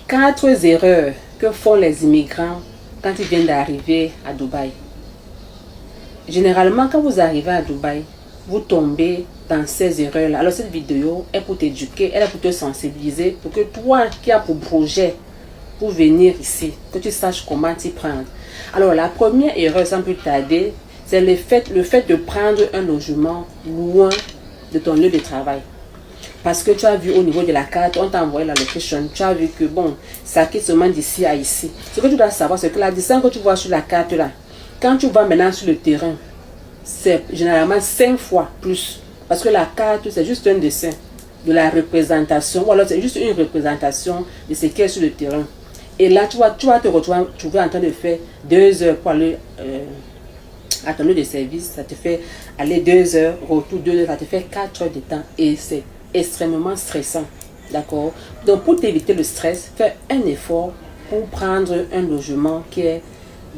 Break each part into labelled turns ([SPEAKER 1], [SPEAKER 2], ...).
[SPEAKER 1] 4 erreurs que font les immigrants quand ils viennent d'arriver à Dubaï. Généralement, quand vous arrivez à Dubaï, vous tombez dans ces erreurs-là. Alors cette vidéo est pour t'éduquer, elle est pour te sensibiliser, pour que toi qui as pour projet pour venir ici, que tu saches comment t'y prendre. Alors la première erreur, sans plus tarder, c'est le fait de prendre un logement loin de ton lieu de travail. Parce que tu as vu au niveau de la carte, on t'a envoyé la location, tu as vu que bon, ça quitte seulement d'ici à ici. Ce que tu dois savoir, c'est que la distance que tu vois sur la carte là, quand tu vas maintenant sur le terrain, c'est généralement 5 fois plus. Parce que la carte, c'est juste un dessin de la représentation, ou alors c'est juste une représentation de ce qui est sur le terrain. Et là, tu vas te retrouver en train de faire 2 heures pour aller à ton lieu de service. Ça te fait aller 2 heures, retour 2 heures, ça te fait 4 heures de temps. Et c'est extrêmement stressant. D'accord? Donc, pour t'éviter le stress, fais un effort pour prendre un logement qui est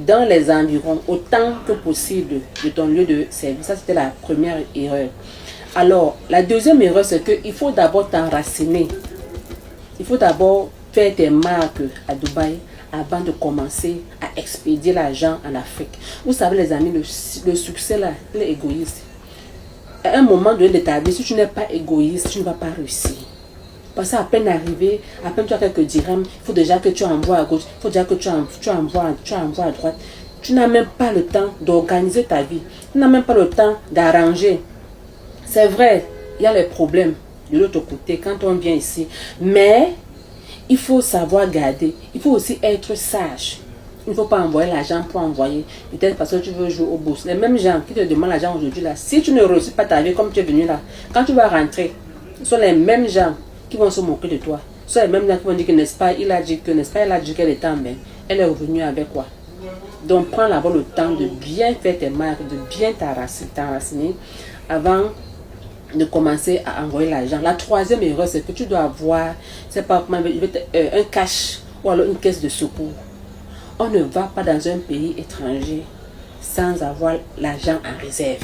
[SPEAKER 1] dans les environs autant que possible de ton lieu de service. Ça, c'était la première erreur. Alors, la deuxième erreur, c'est qu'il faut d'abord t'enraciner. Il faut d'abord faire tes marques à Dubaï avant de commencer à expédier l'argent en Afrique. Vous savez, les amis, le succès là, il est égoïste. À un moment donné de ta vie, si tu n'es pas égoïste, tu ne vas pas réussir. Parce qu'à peine arrivé, à peine tu as quelques dirhams, il faut déjà que tu envoies à gauche, il faut déjà que tu envoies à droite. Tu n'as même pas le temps d'organiser ta vie. Tu n'as même pas le temps d'arranger. C'est vrai, il y a les problèmes de l'autre côté quand on vient ici. Mais il faut savoir garder. Il faut aussi être sage. Il ne faut pas envoyer l'argent pour envoyer. Peut-être parce que tu veux jouer au bourse. Les mêmes gens qui te demandent l'argent aujourd'hui là, si tu ne reçois pas ta vie comme tu es venu là, quand tu vas rentrer, ce sont les mêmes gens qui vont se moquer de toi. Ce sont les mêmes gens qui vont dire que n'est-ce pas, il a dit que n'est-ce pas, elle a dit qu'elle était en bain. Elle est revenue avec quoi? Donc prends d'abord le temps de bien faire tes marques, de bien t'enraciner avant de commencer à envoyer l'argent. La troisième erreur, c'est que tu dois avoir, c'est pas un cash ou alors une caisse de secours. On ne va pas dans un pays étranger sans avoir l'argent en réserve.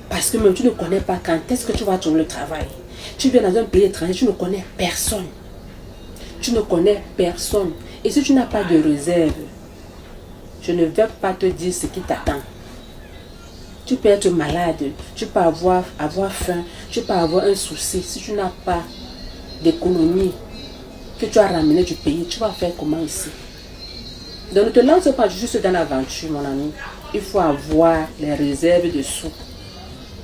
[SPEAKER 1] Parce que même tu ne connais pas quand est-ce que tu vas trouver le travail. Tu viens dans un pays étranger, tu ne connais personne. Tu ne connais personne. Et si tu n'as pas de réserve, je ne vais pas te dire ce qui t'attend. Tu peux être malade, tu peux avoir faim, tu peux avoir un souci. Si tu n'as pas d'économie que tu as ramené du pays, tu vas faire comment ici? Donc ne te lance pas juste dans l'aventure, mon ami. Il faut avoir les réserves de sous.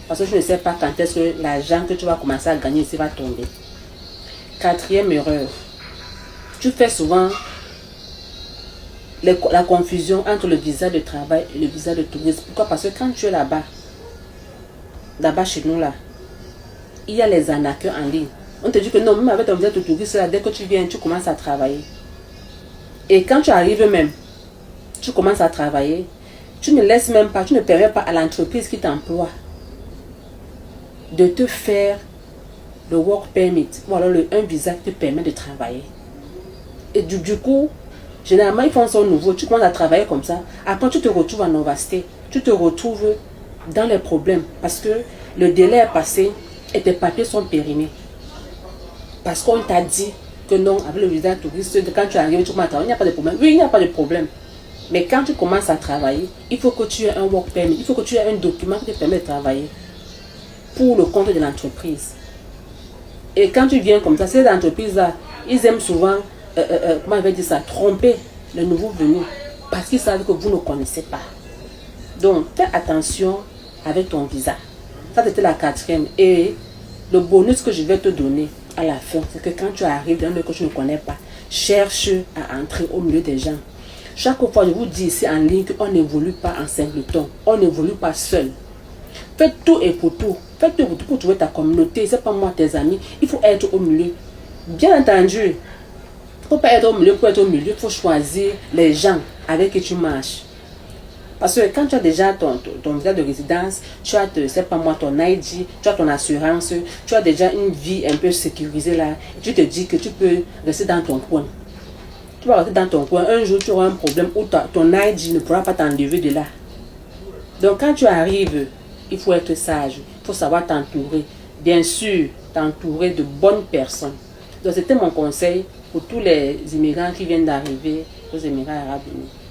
[SPEAKER 1] Parce que je ne sais pas quand est-ce que l'argent que tu vas commencer à gagner ici va tomber. Quatrième erreur. Tu fais souvent la confusion entre le visa de travail et le visa de tourisme. Pourquoi? Parce que quand tu es là-bas chez nous là, il y a les arnaqueurs en ligne. On te dit que non, même avec ton visa de tourisme là, dès que tu viens, tu commences à travailler. Et quand tu arrives même, tu commences à travailler, tu ne laisses même pas, tu ne permets pas à l'entreprise qui t'emploie de te faire le work permit ou alors un visa qui te permet de travailler. Et du coup, généralement, ils font ça au nouveau. Tu commences à travailler comme ça. Après, tu te retrouves en overstay. Tu te retrouves dans les problèmes. Parce que le délai est passé et tes papiers sont périmés. Parce qu'on t'a dit que non, avec le visa touriste, quand tu arrives, tu commences à travailler. Il n'y a pas de problème. Oui, il n'y a pas de problème. Mais quand tu commences à travailler, il faut que tu aies un work permit. Il faut que tu aies un document qui te permet de travailler pour le compte de l'entreprise. Et quand tu viens comme ça, ces entreprises-là, ils aiment souvent comment je vais dire ça, tromper les nouveaux venus parce qu'ils savent que vous ne connaissez pas. Donc, fais attention avec ton visa. Ça, c'était la quatrième. Et le bonus que je vais te donner à la fin, c'est que quand tu arrives dans un lieu que tu ne connais pas, cherche à entrer au milieu des gens. Chaque fois, je vous dis ici en ligne qu'on n'évolue pas en singleton. On n'évolue pas seul. Faites tout et pour tout. Faites tout pour trouver ta communauté. C'est pas moi, tes amis. Il faut être au milieu. Bien entendu, il ne faut pas être au milieu pour être au milieu. Il faut choisir les gens avec qui tu marches. Parce que quand tu as déjà ton visa de résidence, tu as, c'est pas moi, ton ID, tu as ton assurance, tu as déjà une vie un peu sécurisée là. Et tu te dis que tu peux rester dans ton coin. Tu vas rester dans ton coin. Un jour, tu auras un problème où ton ID ne pourra pas t'enlever de là. Donc, quand tu arrives, il faut être sage. Il faut savoir t'entourer. Bien sûr, t'entourer de bonnes personnes. Donc, c'était mon conseil pour tous les immigrants qui viennent d'arriver aux Émirats Arabes Unis.